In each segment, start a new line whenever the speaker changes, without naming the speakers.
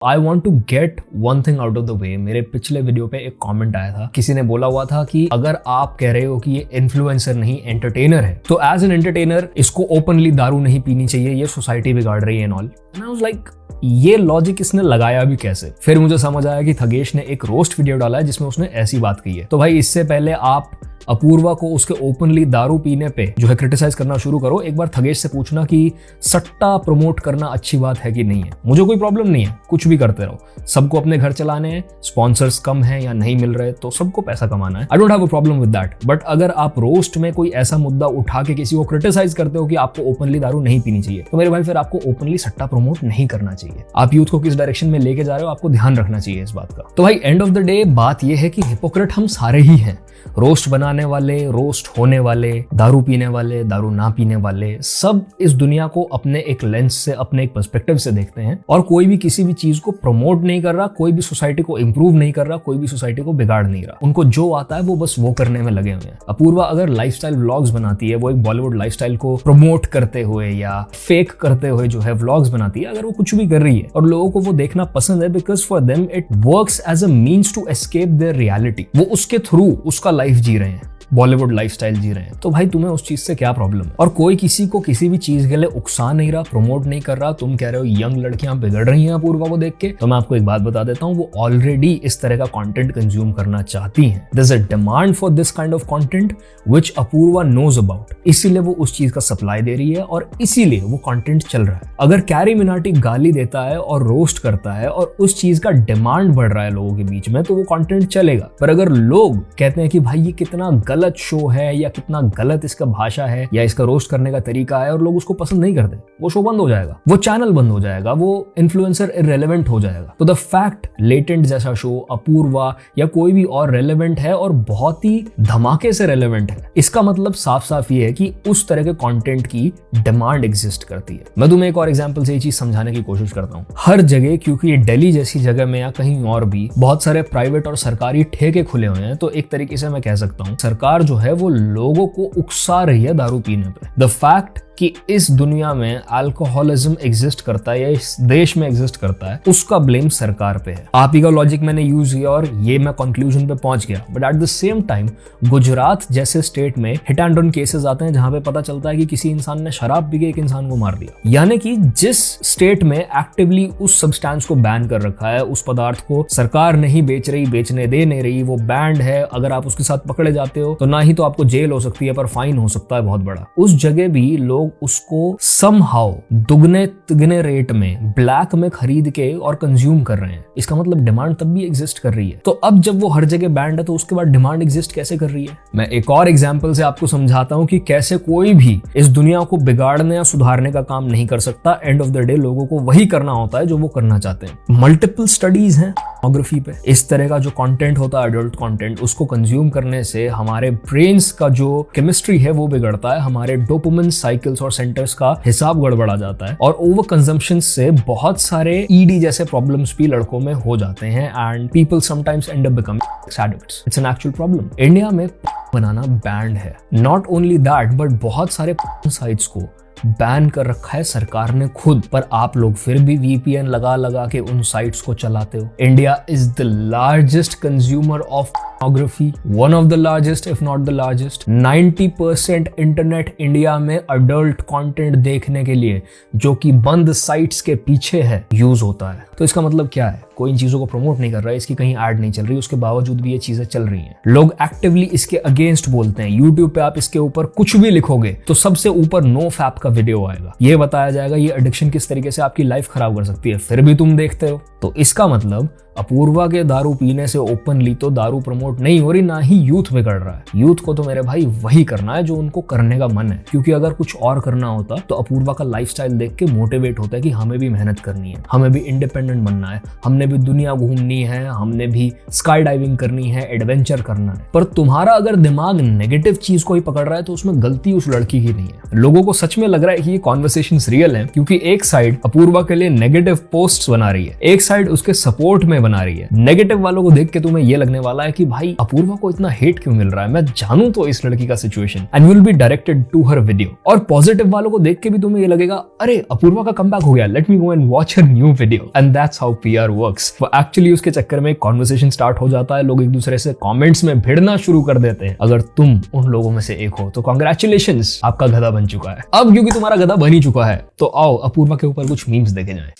I want to get one thing out of the way. मेरे पिछले video पे एक कमेंट आया था, किसी ने बोला हुआ था कि अगर आप कह रहे हो कि ये इन्फ्लुएंसर नहीं एंटरटेनर है, तो एज एन एंटरटेनर इसको ओपनली दारू नहीं पीनी चाहिए, ये सोसाइटी बिगाड़ रही है and all. And I was like, ये लॉजिक इसने लगाया भी कैसे? फिर मुझे समझ आया कि थगेश ने एक रोस्ट वीडियो डाला है जिसमें उसने ऐसी बात कही है। तो भाई, इससे पहले आप अपूर्वा को उसके ओपनली दारू पीने पे जो है क्रिटिसाइज करना शुरू करो, एक बार थगेश से पूछना कि सट्टा प्रमोट करना अच्छी बात है कि नहीं है। मुझे कोई प्रॉब्लम नहीं है, कुछ भी करते रहो, सबको अपने घर चलाने हैं, स्पॉन्सर्स कम हैं या नहीं मिल रहे तो सबको पैसा कमाना है। I don't have a problem with that. But अगर आप रोस्ट में कोई ऐसा मुद्दा उठा के किसी को क्रिटिसाइज करते हो कि आपको ओपनली दारू नहीं पीनी चाहिए, तो मेरे भाई फिर आपको ओपनली सट्टा प्रमोट नहीं करना चाहिए। आप यूथ को किस डायरेक्शन में लेके जा रहे हो, आपको ध्यान रखना चाहिए इस बात का। तो भाई, एंड ऑफ द डे बात यह है कि हिपोक्रेट हम सारे ही हैं। रोस्ट बनाने वाले, रोस्ट होने वाले, दारू पीने वाले, दारू ना पीने वाले, सब इस दुनिया को अपने एक लेंस से, अपने एक पर्सपेक्टिव से देखते हैं। और कोई भी किसी भी चीज को प्रमोट नहीं कर रहा, कोई भी सोसाइटी को इंप्रूव नहीं कर रहा, कोई भी सोसाइटी को बिगाड़ नहीं रहा। उनको जो आता है वो बस वो करने में लगे हुए हैं। अपूर्वा अगर लाइफस्टाइल व्लॉग्स बनाती है, वो एक बॉलीवुड लाइफस्टाइल को प्रमोट करते हुए या फेक करते हुए जो है व्लॉग्स बनाती है, अगर वो कुछ भी कर रही है और लोगों को वो देखना पसंद है, because for them it works as a means to escape their reality, वो उसके थ्रू उसका लाइफ जी रहे हैं, बॉलीवुड लाइफस्टाइल जी रहे हैं, तो भाई तुम्हें उस चीज से क्या प्रॉब्लम है? और कोई किसी को किसी भी चीज के लिए उकसा नहीं रहा, प्रमोट नहीं कर रहा। तुम कह रहे हो यंग लड़कियां बिगड़ रही हैं अपूर्वा को देख के, तो मैं आपको एक बात बता देता हूं, वो ऑलरेडी इस तरह का कंटेंट कंज्यूम करना चाहती हैं। There is a demand for this kind of content which Apurva knows about, इसीलिए वो उस चीज का सप्लाई दे रही है और इसीलिए वो कंटेंट चल रहा है। अगर कैरी मिनाटी गाली देता है और रोस्ट करता है और उस चीज का डिमांड बढ़ रहा है लोगों के बीच में, तो वो कंटेंट चलेगा। पर अगर लोग कहते हैं कि भाई ये कितना गलत शो है या कितना गलत इसका भाषा है या इसका रोस्ट करने का तरीका है, और लोग उसको पसंद नहीं करते, वो शो बंद हो जाएगा, वो चैनल बंद हो जाएगा, वो इन्फ्लुएंसर इररिलेवेंट हो जाएगा। तो द फैक्ट लेटेंट जैसा शो, अपूर्वा या कोई भी और रेलेवेंट है और बहुत ही धमाके से रेलेवेंट है, इसका मतलब साफ साफ ये है कि उस तरह के कंटेंट की डिमांड एग्जिस्ट करती है। मैं तुम्हें एक और एग्जांपल से ये चीज समझाने की कोशिश करता हूँ। हर जगह, क्योंकि ये दिल्ली जैसी जगह में या कहीं और भी बहुत सारे प्राइवेट और सरकारी ठेके खुले हुए हैं, तो एक तरीके से मैं कह सकता हूँ सरकार जो है वो लोगों को उकसा रही है दारू पीने पे। द फैक्ट कि इस दुनिया में अल्कोहलिज्म एग्जिस्ट करता है या इस देश में एग्जिस्ट करता है, उसका ब्लेम सरकार पे है। आप ही का लॉजिक मैंने यूज किया और ये मैं कंक्लूजन पे पहुंच गया। But at the same time Gujarat जैसे स्टेट में हिट एंड रन केसेस आते हैं जहां पे पता चलता है कि किसी इंसान ने शराब पी के एक इंसान को मार दिया। यानी कि जिस स्टेट में एक्टिवली उस सब्सटेंस को बैन कर रखा है, उस पदार्थ को सरकार नहीं बेच रही, बेचने दे नहीं रही, वो बैंड है, अगर आप उसके साथ पकड़े जाते हो तो ना ही तो आपको जेल हो सकती है पर फाइन हो सकता है बहुत बड़ा। उस जगह भी लोग उसको समहाउ दुगने तिगने रेट में ब्लैक में खरीद के और कंज्यूम कर रहे हैं। इसका मतलब डिमांड तब भी एग्जिस्ट कर रही है। तो अब जब वो हर जगह बैंड है तो उसके बाद डिमांड एग्जिस्ट कैसे कर रही है? मैं एक और एग्जांपल से आपको समझाता हूं कि कैसे कोई भी इस दुनिया को बिगाड़ने या सुधारने का काम नहीं कर सकता। एंड ऑफ द डे लोगों को वही करना होता है जो वो करना चाहते हैं। मल्टीपल स्टडीज हैं पोर्नोग्राफी पे। इस तरह का जो कंटेंट होता है, एडल्ट कंटेंट, उसको कंज्यूम करने से हमारे ब्रेन्स का जो केमिस्ट्री है वो बिगड़ता है, हमारे डोपामिन साइकिल्स और सेंटर्स का हिसाब गड़बड़ा जाता है, और ओवर कंजम्पशन से बहुत सारे ईडी जैसे प्रॉब्लम्स भी लड़कों में हो जाते हैं and people sometimes and up becoming addicts. It's an actual problem. India में बनाना बैंड है। नॉट ओनली दैट, बट बहुत सारे साइट्स को बैन कर रखा है सरकार ने खुद, पर आप लोग फिर भी VPN लगा लगा के उन साइट्स को चलाते हो। India is the largest consumer of pornography, one of the largest if not the largest. 90% internet India में अडल्ट कंटेंट देखने के लिए, जो कि बंद साइट्स के पीछे है, यूज होता है। तो इसका मतलब क्या है? कोई इन चीजों को प्रमोट नहीं कर रहा है, इसकी कहीं ऐड नहीं चल रही, उसके बावजूद भी ये चीजें चल रही हैं। लोग एक्टिवली इसके अगेंस्ट बोलते हैं। यूट्यूब पे आप इसके ऊपर कुछ भी लिखोगे तो सबसे ऊपर नो फैप का वीडियो आएगा, ये बताया जाएगा ये एडिक्शन किस तरीके से आपकी लाइफ खराब कर सकती है, फिर भी तुम देखते हो। तो इसका मतलब अपूर्वा के दारू पीने से ओपनली तो दारू प्रमोट नहीं हो रही, ना ही यूथ बिगड़ रहा है। यूथ को तो मेरे भाई वही करना है जो उनको करने का मन है, क्योंकि अगर कुछ और करना होता तो अपूर्वा का लाइफस्टाइल देख के मोटिवेट होता है कि हमें भी मेहनत करनी है, हमें भी इंडिपेंडेंट बनना है, हमने भी दुनिया घूमनी है, हमने भी स्काई डाइविंग करनी है, एडवेंचर करना है। पर तुम्हारा अगर दिमाग नेगेटिव चीज को ही पकड़ रहा है तो उसमें गलती उस लड़की की नहीं है। लोगों को सच में लग रहा है कि ये कॉन्वर्सेशंस रियल है, क्योंकि एक साइड अपूर्वा के लिए नेगेटिव पोस्ट्स बना रही है, एक साइड उसके सपोर्ट में बना रही है। नेगेटिव वालों को देख के तुम्हें ये लगने वाला है कि भाई अपूर्वा को इतना हेट क्यों मिल रहा है, मैं जानूं तो इस लड़की का situation, and will be directed to her video. और पॉजिटिव वालों को देख के भी तुम्हें ये लगेगा अरे अपूर्वा का कमबैक हो गया, let me go and watch her new video. And that's how PR works. वो एक्चुअली उसके चक्कर में कॉन्वर्सेशन स्टार्ट हो जाता है, लोग एक दूसरे से कमेंट्स में भिड़ना शुरू कर देते हैं। अगर तुम उन लोगों में से एक हो तो कांग्रेचुलेशंस, आपका गधा बन चुका है। अब क्योंकि तुम्हारा गधा बन ही चुका है तो आओ अपूर्वा के ऊपर कुछ मीम्स देखे जाएं।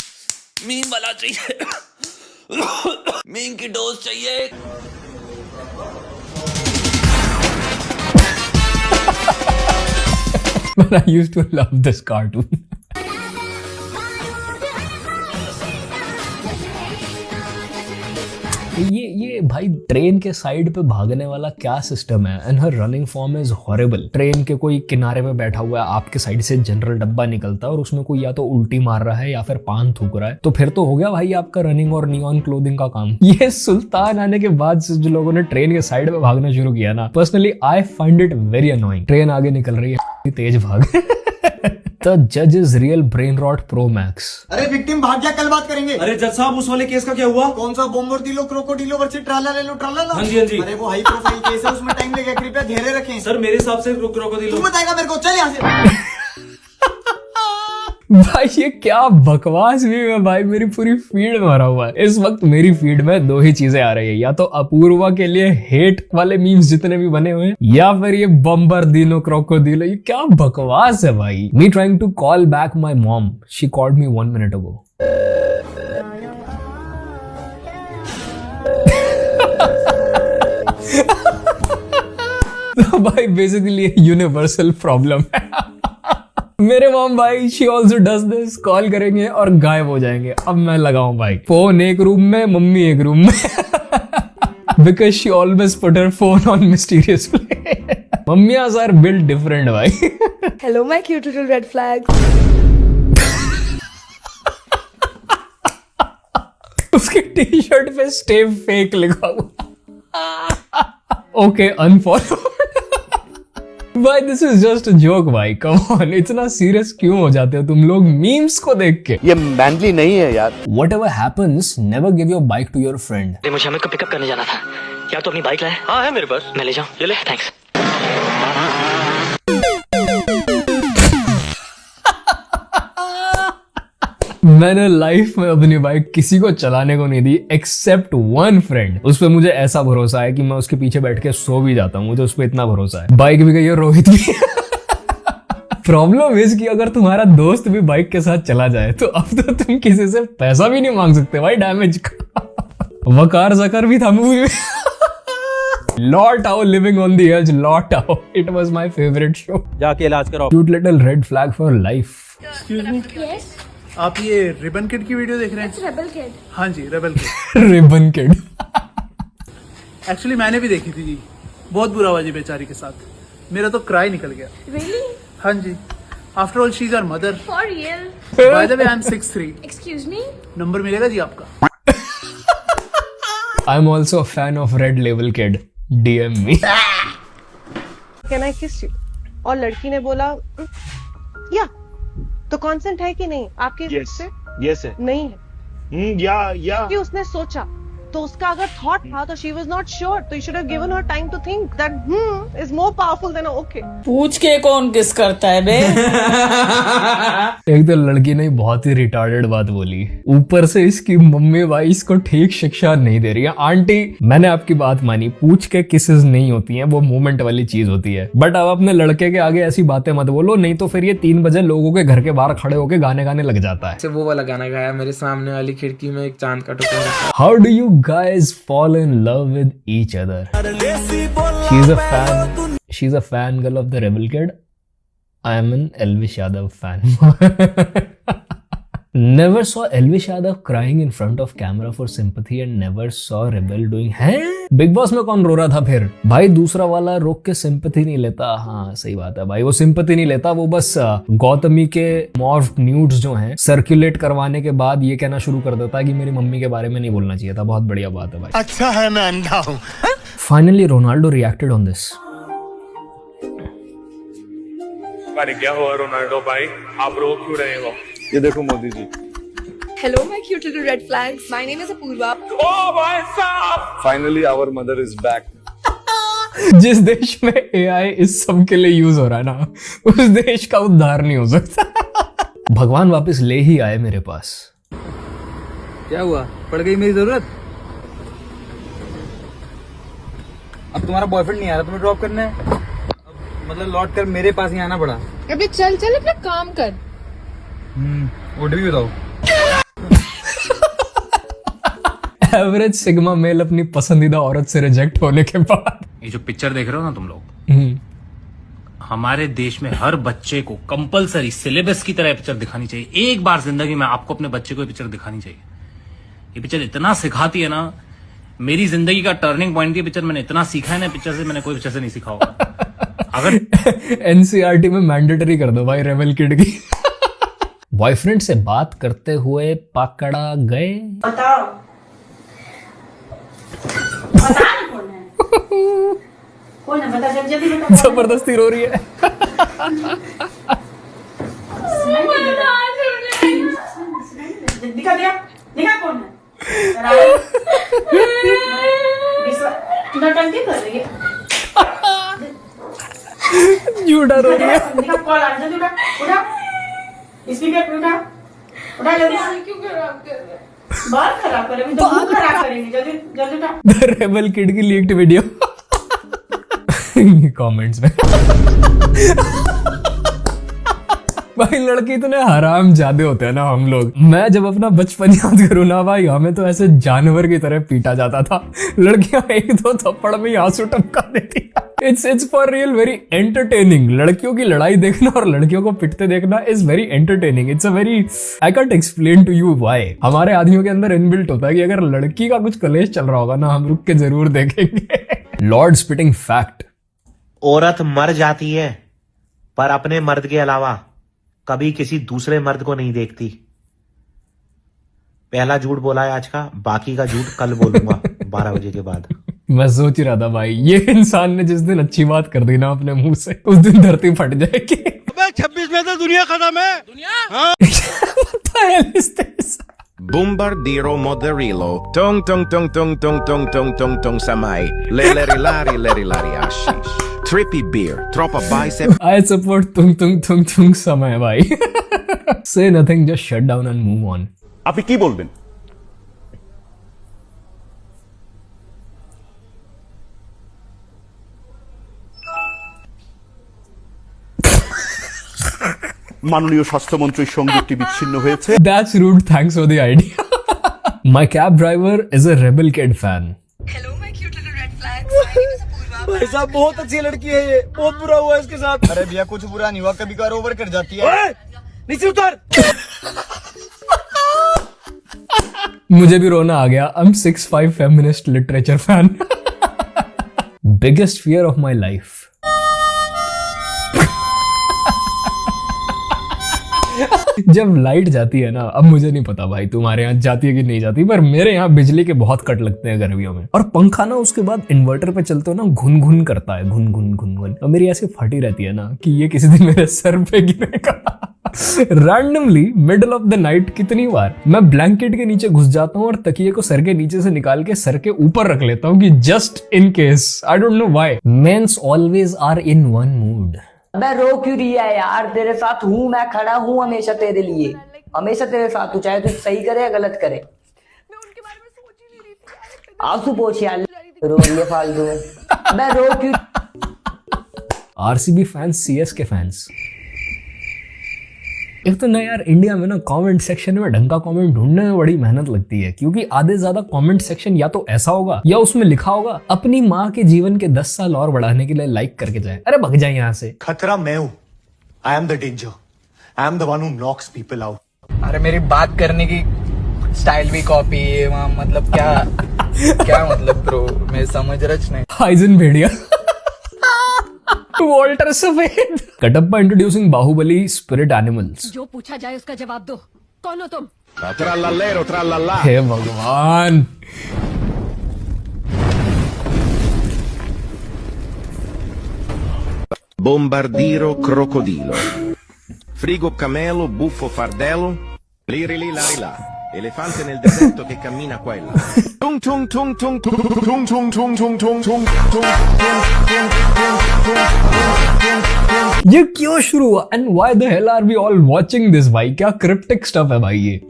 मीम वाला चाहिए, मीम की डोज चाहिए।
But I used to love this cartoon. ये भाई ट्रेन के साइड पे भागने वाला क्या सिस्टम है, and her running form is horrible. Train के कोई किनारे में बैठा हुआ है, आपके साइड से जनरल डब्बा निकलता है और उसमें कोई या तो उल्टी मार रहा है या फिर पान थूक रहा है, तो फिर तो हो गया भाई आपका रनिंग और नियॉन क्लोथिंग का काम। ये सुल्तान आने के बाद से जो लोगों ने ट्रेन के साइड में भागना शुरू किया ना, personally I find it very annoying. Train आगे निकल रही है, तेज भाग। The judge is real brain rot pro max.
अरे विक्टिम भाग गया, कल बात करेंगे।
अरे जज साहब उस वाले केस का क्या हुआ?
कौन सा बोम्बोर्दिलो क्रोकोडिलो वर्सेस ट्राला ले लो ट्राला ला?
हाँ जी हाँ जी।
अरे वो हाई प्रोफाइल केस है, उसमें टाइम लगेगा, कृपया धैर्य रखें।
सर मेरे हिसाब से क्रोकोडिलो।
तू बताएगा मेरे को, चल यहाँ से।
भाई ये क्या बकवास भी है भाई, मेरी पूरी फीड भरा हुआ है इस वक्त। मेरी फीड में दो ही चीजें आ रही है, या तो अपूर्वा के लिए हेट वाले मीम्स जितने भी बने हुए हैं, या फिर ये बम्बरदिनो क्रोकोडिलो। ये क्या बकवास है भाई। Me trying to call back my mom, she called me 1 minute ago. तो भाई बेसिकली यूनिवर्सल प्रॉब्लम है। मेरे मॉम भाई she also does this, call करेंगे और गायब हो जाएंगे। अब मैं लगाऊं भाई फोन एक रूम में, मम्मी एक रूम में, because she always put her phone on mysterious play. मम्मियां आर बिल्ट डिफरेंट भाई।
Hello, my cute little red flags.
उसकी टी शर्ट पे स्टे फेक लिखा हुआ। Okay unfollow. भाई this is just a joke भाई, कम ऑन, इतना serious क्यों हो जाते हो तुम लोग मीम्स को देख के?
ये मैनली नहीं है यार।
Whatever happens, never give your bike to your friend.
मुझे हमें को पिकअप करने जाना था यार, तो अपनी बाइक लाए? हाँ है मेरे पास, मैं ले जाऊँ? ये ले, थैंक्स।
मैंने लाइफ में अपनी बाइक किसी को चलाने को नहीं दी एक्सेप्ट वन फ्रेंड। उस पर मुझे ऐसा भरोसा है कि मैं उसके पीछे बैठ के सो भी जाता हूँ, मुझे उस पर इतना भरोसा है। बाइक भी गई और रोहित भी। प्रॉब्लम इज कि अगर तुम्हारा दोस्त भी बाइक के साथ चला जाए तो अब तो तुम किसी से पैसा भी नहीं मांग सकते भाई डैमेज का। वकार जकर भी था मूवी में। लॉट आओ, लिविंग ऑन द एज, लॉट आओ, it was my favourite show.
जाके इलाज कराओ।
Cute little red flag for life.
Yes,
आप ये रिबन किड की वीडियो देख रहे हैं?
it's Rebel Kid.
हाँ जी rebel kid.
Ribbon kid.
Actually मैंने भी देखी थी जी, बहुत बुरा हुआ जी बेचारी के साथ, मेरा तो क्राई निकल गया।
Really?
हाँ जी, after all she is our mother.
For real?
By the way I am 6'3".
Excuse me?
Number मिलेगा जी आपका?
I am also a fan of red level kid, DM me.
Can I kiss you? और लड़की ने बोला या तो consent है कि नहीं आपके
Yes.
से?
यस है।
नहीं है
या
कि उसने सोचा, तो उसका अगर थॉट था तो शी वाज नॉट श्योर, तो you should have given her time to think that is more powerful than okay.
पूछ के कौन किस करता है बे?
एक तो लड़की ने बहुत ही रिटार्डेड बात बोली, ऊपर से इसकी मम्मी भाई इसको ठीक शिक्षा नहीं दे रही है। आंटी मैंने आपकी बात मानी, पूछ के किसेस नहीं होती हैं, वो मोमेंट वाली चीज होती है, बट अब अपने लड़के के आगे ऐसी बातें मत बोलो, नहीं तो फिर ये 3 बजे लोगों के घर के बाहर खड़े होके गाने गाने लग जाता है।
वो वाला गाना गाया मेरे सामने वाली खिड़की में एक चांद का टुकड़ा।
How do you guys fall in love with each other? She's a fan girl of the Rebel Kid. I am an Elvish Yadav fan. Never saw Elvish Yadav crying in front of camera for sympathy and never saw Rebel doing हैं? Big boss में कौन रो रहा था फिर? भाई दूसरा वाला रोक के सिंपैथी नहीं लेता। हाँ सही बात है भाई, वो सिंपैथी नहीं लेता, वो बस गौतमी के मॉर्फ न्यूड्स जो हैं सर्कुलेट करवाने के बाद ये कहना शुरू कर देता है कि मेरी मम्मी के बारे में नहीं बोलना चाहिए था। बहुत बढ़िया बात है भाई।
अच्छा है मैं अंधा हूँ।
Finally Ronaldo reacted on this.
अरे क्या हुआ रोनाल्डो भाई, आप रो क्यों रहे हो?
ये देखो Modi ji,
Hello, my cute little red flags. My name is Apurva.
Finally our mother is back.
जिस देश में AI इस सब के लिए यूज हो रहा है ना, उस देश का उद्धार नहीं हो सकता. भगवान वापस ले ही आए मेरे पास.
क्या हुआ, पड़ गई मेरी जरूरत? अब तुम्हारा बॉयफ्रेंड नहीं आ रहा तुम्हें ड्रॉप करने, मतलब लौट कर मेरे पास ही आना पड़ा.
अबे चल चल अपना काम कर.
ओटीपी बताओ.
एवरेज सिग्मा मेल अपनी पसंदीदा औरत से रिजेक्ट होने के बाद.
ये जो पिक्चर देख रहे हो ना तुम लोग, हमारे देश में हर बच्चे को कंपलसरी सिलेबस की तरह पिक्चर दिखानी चाहिए. एक बार जिंदगी में आपको अपने बच्चे को ये पिक्चर दिखानी चाहिए. ये पिक्चर इतना सिखाती है ना, मेरी जिंदगी का टर्निंग पॉइंट थी पिक्चर. मैंने इतना सीखा है ना पिक्चर से, मैंने कोई पिक्चर से नहीं सीखा होगा. अगर
एनसीईआरटी में मैंडेटरी कर दो भाई रेबल किड की. बॉयफ्रेंड से बात करते हुए पकड़ा गए.
बताओ कौन है, बता जल्दी बता.
जबरदस्ती रो रही है.
दिखा दिया, दिखा कौन है. नौटंकी कर रही है.
झूठा रो रही है.
दिखा कॉल आ. जल्दी उठा, उठा स्पीकर पे, उठा उठा जल्दी. क्यों खराब कर रहे हैं, बाल खराब करेंगे तो मुंह खराब करेंगे. जल्दी जल्दी उठा.
द रेबल किड की लीक्ड वीडियो. कमेंट्स में भाई लड़के इतने हराम जादे होते हैं ना हम लोग. मैं जब अपना बचपन याद करूँ ना भाई, हमें तो ऐसे जानवर की तरह पीटा जाता था. लड़कियां एक दो थप्पड़ में आंसू टपका देती. It's for real very entertaining. लड़कियों की लड़ाई देखना और लड़कियों को पिटते देखना is very entertaining. It's a very, I can't explain to you why. हमारे आदमियों के अंदर इनबिल्ट होता है कि अगर लड़की का कुछ कलेश चल रहा होगा ना, हम रुक के जरूर देखेंगे. Lord spitting fact.
औरत मर जाती है पर अपने मर्द के अलावा कभी किसी दूसरे मर्द को नहीं देखती. पहला झूठ बोला है आज का, बाकी का झूठ कल बोलूंगा 12 बजे के बाद.
मैं सोच ही रहा था भाई, ये इंसान ने जिस दिन अच्छी बात कर दी ना अपने मुंह से, उस दिन धरती फट जाएगी.
26 में तो दुनिया खत्म है. दुनिया
Bombardiro Moderilo. Tong tong tong tong tong tong tong tong tong samai. Lerilari ashish. Trippy beer. Troppa bicep.
I support tung समय भाई. Say nothing, just shut down and move on.
আপনি কি বলবেন? মাননীয় স্বাস্থ্যমন্ত্রীর সংযোগটি বিচ্ছিন্ন হয়েছে.
That's rude, thanks for the idea. My cab driver is a rebel kid fan.
Hello, my cute little red flags. My name is Apurva.
भाई साहब बहुत अच्छी लड़की है ये, बहुत बुरा हुआ इसके साथ. अरे भैया कुछ बुरा नहीं हुआ, कभी कभार ओवर कर जाती है. नीचे उतर.
मुझे भी रोना आ गया. I'm 6'5" feminist literature fan. Biggest fear of my life. जब लाइट जाती है ना, अब मुझे नहीं पता भाई तुम्हारे यहाँ जाती है कि नहीं जाती, पर मेरे यहाँ बिजली के बहुत कट लगते हैं गर्मियों में. और पंखा ना उसके बाद इन्वर्टर पे चलते हो ना, घुन घुन करता है, घुन घुन घुन घुन. और मेरी ऐसी फटी रहती है ना कि ये किसी दिन मेरे सर पे गिरेगा. Randomly middle of the night कितनी बार मैं ब्लैंकेट के नीचे घुस जाता हूँ और तकिए को सर के नीचे से निकाल के सर के ऊपर रख लेता हूँ कि just in case. I don't know why. Mens always are in one mood.
मैं रो क्यों रही है यार, तेरे साथ हूँ, मैं खड़ा हूँ हमेशा तेरे लिए, हमेशा तेरे साथ. तू चाहे तू सही करे या गलत करे. आंसू पोछ यार, रो रही है फालतू में. मैं रो क्यों.
RCB fans, CSK fans. एक तो ना यार इंडिया में ना कमेंट सेक्शन में ढंग का कमेंट ढूंढने में बड़ी मेहनत लगती है, क्योंकि आधे ज्यादा कमेंट सेक्शन या तो ऐसा होगा या उसमें लिखा होगा अपनी माँ के जीवन के 10 साल और बढ़ाने के लिए लाइक करके जाए. अरे भग जाए यहाँ से.
खतरा मैं हूँ. I am the danger. I am the one who knocks people out.
अरे मेरी बात करने की स्टाइल भी कॉपी है, मतलब क्या क्या मतलब ब्रो, मैं समझ रच नहीं.
हाइजन भेड़िया. वॉल्टर सफेद. Kattappa introducing Baahubali spirit animals.
जो पूछा जाए उसका जवाब दो. कौन हो तुम?
Trallallero trallallà.
हे भगवान.
Bombardiro crocodilo. Frigo camelo, buffo fardello. Liri li lari là. Elefante nel deserto che cammina qua e là. Tung tung tung tung tung tung tung tung tung tung tung tung.
ये क्यों शुरू हुआ and why the hell are we all watching this भाई? क्या cryptic stuff है भाई ये?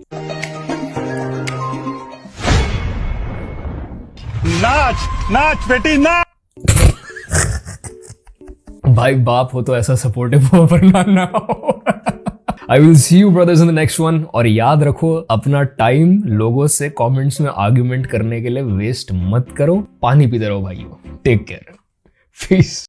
नाच नाच बेटी नाच।
भाई बाप हो तो ऐसा सपोर्टिव हो, वरना ना हो। I will see you brothers in the next one. और याद रखो अपना टाइम लोगों से कमेंट्स में आर्ग्यूमेंट करने के लिए वेस्ट मत करो। पानी पीते रहो भाइयों। Take care. पीस।